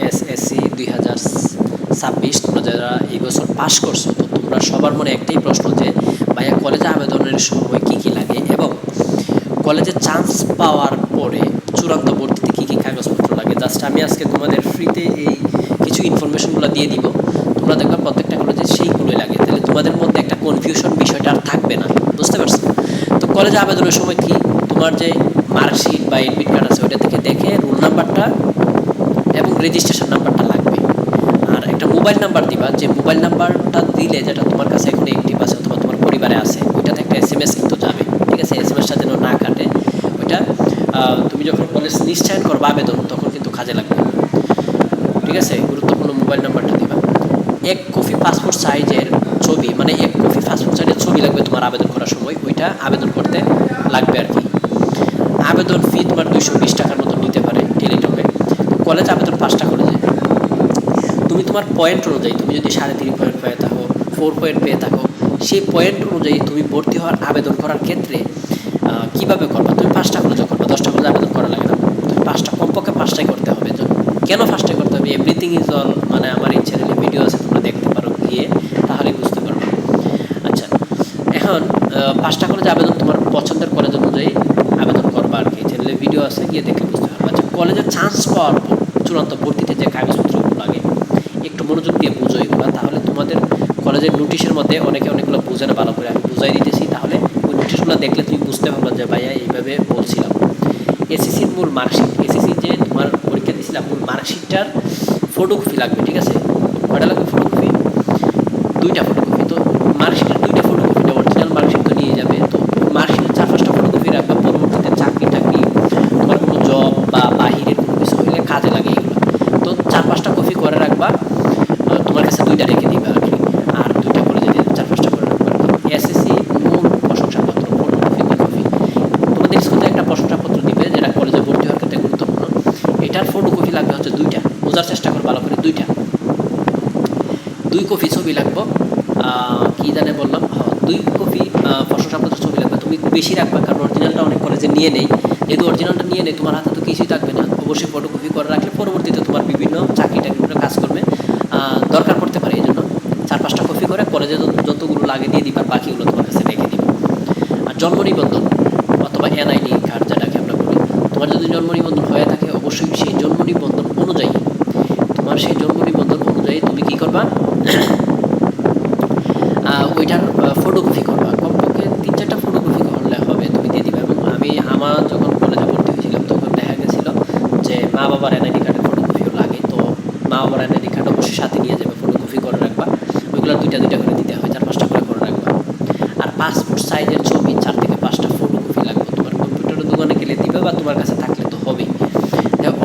SSC 2026 তোমরা যারা এই বছর পাস করছো, তো তোমরা সবার মনে একটাই প্রশ্ন যে ভাইয়া কলেজে আবেদনের সময় কী কী লাগে এবং কলেজে চান্স পাওয়ার পরে চূড়ান্ত ভর্তিতে কী কী কাগজপত্র লাগে। জাস্ট আমি আজকে তোমাদের ফ্রিতে এই কিছু ইনফরমেশনগুলো দিয়ে দিব। তোমরা দেখবে প্রত্যেকটা কলেজে সেইগুলোই লাগে, তাহলে তোমাদের মধ্যে একটা কনফিউশন বিষয়টা আর থাকবে না। বুঝতে পারছো? তো কলেজে আবেদনের সময় কি তোমার যে মার্কশিট বা এডমিট কার্ড আছে ওইটা থেকে দেখে রোল নাম্বারটা এবং রেজিস্ট্রেশন নাম্বারটা লাগবে। আর একটা মোবাইল নাম্বার দিবা, যে মোবাইল নাম্বারটা দিলে যেটা তোমার কাছে এখন অ্যাক্টিভ আছে অথবা তোমার পরিবারে আছে, ওইটাতে একটা SMS কিন্তু যাবে। ঠিক আছে? SMS-টা যেন না কাটে। ওইটা তুমি যখন কলেজ নিশ্চয়ন করবা আবেদন তখন কিন্তু কাজে লাগবে। ঠিক আছে? গুরুত্বপূর্ণ মোবাইল নাম্বারটা দিবা। 1 কপি পাসপোর্ট সাইজের ছবি, মানে 1 কপি পাসপোর্ট সাইজের ছবি লাগবে তোমার আবেদন করার সময়, ওইটা আবেদন করতে লাগবে আর কি। আবেদন ফি তোমার 220 টাকার মতো নিতে পারে টেলিটকে। কলেজ আবেদন 5টা কলেজে তুমি তোমার পয়েন্ট অনুযায়ী, তুমি যদি 3.5 পয়েন্ট পেয়ে থাকো, 4 পয়েন্ট পেয়ে থাকো, সেই পয়েন্ট অনুযায়ী তুমি ভর্তি হওয়ার আবেদন করার ক্ষেত্রে কীভাবে করবা। তুমি 5টা কলেজে করবা, 10টা কলেজে আবেদন করা লাগে না। তুমি 5টা, কমপক্ষে 5টাই করতে হবে। কেন 5টাই করতে হবে? এভরিথিং ইজ অল, মানে আমার এই চ্যানেলে ভিডিও আছে, তোমরা দেখতে পারো গিয়ে, তাহলেই বুঝতে পারবে। আচ্ছা, এখন 5টা কলেজে আবেদন তোমার পছন্দের কলেজ অনুযায়ী আবেদন করবা আর কি। চ্যানেলে ভিডিও আছে, গিয়ে দেখলে বুঝতে পারবে। আচ্ছা, কলেজের চান্স পাওয়ার পর চূড়ান্ত ভর্তিতে যে কাগজপত্রগুলো লাগে একটু মনোযোগ দিয়ে বুঝো এগুলো, তাহলে তোমাদের কলেজের নোটিশের মধ্যে অনেকগুলো বুঝে না ভালো করে, আমি বুঝাই দিতেছি, তাহলে ওই নোটিশগুলো দেখলে তুমি বুঝতে পারবে যে ভাইয়া এইভাবে বলছিলাম। এসএসসির মূল মার্কশিট, এসএসসি যে তোমার পরীক্ষা দিয়েছিলাম মূল মার্কশিটটার ফটোকপি লাগবে। ঠিক আছে? কয়টা লাগবে ফটোকপি? 2টা ফটোকপি। তো মার্কশিটের 2টা ফটোকপি, অরিজিনাল মার্কশিট তো নিয়ে যাবে। তো মার্কশিটের 4-5টা ফটোকপি রাখবে, পরবর্তীতে চাকরি তোমার কোনো জব বা বাহিরের কোনো কিছু হইলে কাজে লাগে এগুলো। তো 4-5টা কপি করে রাখবা, তোমার কাছে 2টা রেখে দিবে আর কি। আর 2টা করে যদি 4-5টা করে রাখবা। এসএসসি মূল প্রশংসাপত্র, ফটোকপি 2 কপি। তোমাদের স্কুলে একটা প্রশংসাপত্র দিবে যেটা কলেজে ভর্তি হওয়ার ক্ষেত্রে গুরুত্বপূর্ণ। এটার ফটোকপি লাগবে হচ্ছে 2টা। বোঝার চেষ্টা করো ভালো করে, 2টা। 2 কপি ছবি লাগবে। কি জানে বললাম, 2 কপি প্রশংসাপত্র ছবি লাগবে। তুমি একটু বেশি রাখবা, কারণ অরিজিনালটা অনেক কলেজে নিয়ে নেই। যেহেতু অরিজিনালটা নিয়ে নেই, তোমার হাতে তো কিছুই থাকবে না। অবশ্যই ফটোকপি করে রাখলে পরবর্তীতে তোমার বিভিন্ন চাকরি-টাকরির কাজ করবে দরকার পড়তে পারে। এই জন্য 4-5টা কপি করে কলেজে যতগুলো লাগে দিয়ে দিবা, বাকিগুলো তোমার কাছে রেখে দিবা। আর জন্ম নিবন্ধন অথবা এনআইডি কার্ড যেটাকে আমরা বলি, তোমার যদি জন্ম নিবন্ধন হয়ে থাকে অবশ্যই সেই জন্ম নিবন্ধন অনুযায়ী তুমি কী করবা, ওইটার ফটোকপি করবা। কমপক্ষে 3-4টা ফটোকপি করলে হবে, তুমি দিয়ে দিবা। এবং আমার যখন কলেজে ভর্তি হয়েছিলাম তখন দেখা গেছিল যে মা বাবার এনআইডি কার্ডের ফটোকপিও লাগে। তো মা বাবার এনআইডি কার্ড অবশ্যই সাথে নিয়ে যাবে, ফটোকপি করে রাখবা। ওইগুলো 2টা করে দিতে হয়, 4-5টা করে রাখবা। আর পাসপোর্ট সাইজের ছবি 4 থেকে 5টা ফটোকপি লাগবে। তোমার কম্পিউটারের দোকানে গেলে দিবে বা তোমার কাছে থাকলে তো হবেই।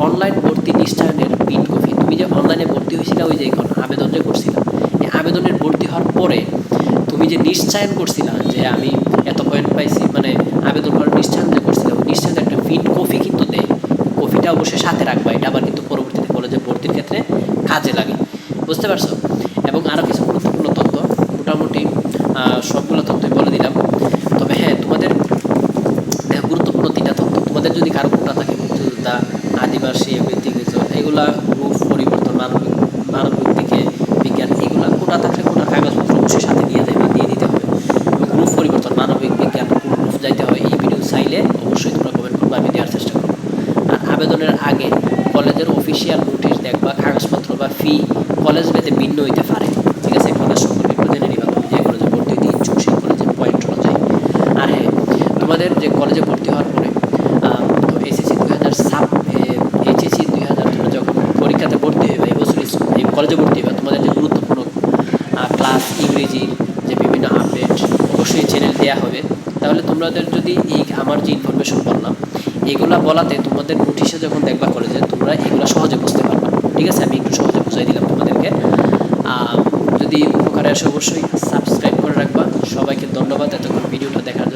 অনলাইন ভর্তি নিশ্চয়নের প্রিন্ট কপি, তুমি যে অনলাইনে ভর্তি হয়েছিল, ওই যে এখন আবেদন যে করছিলাম, এই আবেদনের ভর্তি হওয়ার পরে তুমি যে নিশ্চয়ন করছিলা যে আমি এত পয়েন্ট পাইছি, মানে আবেদন করার নিশ্চয়ন যে করছিলাম, ওই নিশ্চয়নের একটা প্রিন্ট কপি কিন্তু দেয়। কপিটা অবশ্যই সাথে রাখবা, এটা আবার কিন্তু পরবর্তীতে কলেজে ভর্তির ক্ষেত্রে কাজে লাগে। বুঝতে পারছো? এবং আরও কিছু গুরুত্বপূর্ণ তথ্য, মোটামুটি সবগুলো তথ্যই বলে দিলাম। তবে হ্যাঁ, তোমাদের গুরুত্বপূর্ণ 3টা তথ্য, তোমাদের যদি কারো কোটা থাকে, মুক্তিযোদ্ধা, আদিবাসী, এগুলা, গ্রুপ পরিবর্তন, মানবিক দিকে বিজ্ঞান, এগুলা কোটা থাকলে কোটার কাগজপত্র অবশ্যই সাথে দিয়ে দিতে হবে। এবং গ্রুপ পরিবর্তন, মানবিক বিজ্ঞান, কোন গ্রুপ যাইতে হয় এই ভিডিও চাইলে অবশ্যই তোমরা কমেন্ট করবে, আমি দেওয়ার চেষ্টা করবো। আর আবেদনের আগে কলেজের অফিসিয়াল নোটিশ দেখবা, কাগজপত্র বা ফি কলেজ ভেদে ভিন্ন হইতে পারে। ঠিক আছে? কলেজ সম্পর্কে একটু জেনে নিবা, তুমি যে কলেজে ভর্তি হইতে ইচ্ছুক সেই কলেজের পয়েন্ট অনুযায়ী। আর হ্যাঁ, তোমাদের যে কলেজে ভর্তি হওয়ার পরে এসএসসি 2000 তোমরা যখন পরীক্ষাতে ভর্তি হইবে, এই কলেজে ভর্তি হইবে, তোমাদের যে গুরুত্বপূর্ণ ক্লাস, ইংরেজির যে বিভিন্ন আপডেট অবশ্যই চ্যানেল দেওয়া হবে। তাহলে তোমাদের যদি এই আমার যে ইনফরমেশন বললাম এগুলা বলাতে তোমাদের নোটিশে যখন দেখবা কলেজে, তোমরা এগুলো সহজে বুঝতে পারবা। ঠিক আছে? আমি একটু সহজে বুঝাই দিলাম তোমাদেরকে। যদি উপকারে আসে অবশ্যই সাবস্ক্রাইব করে রাখবা। সবাইকে ধন্যবাদ এতক্ষণ ভিডিওটা দেখার জন্য।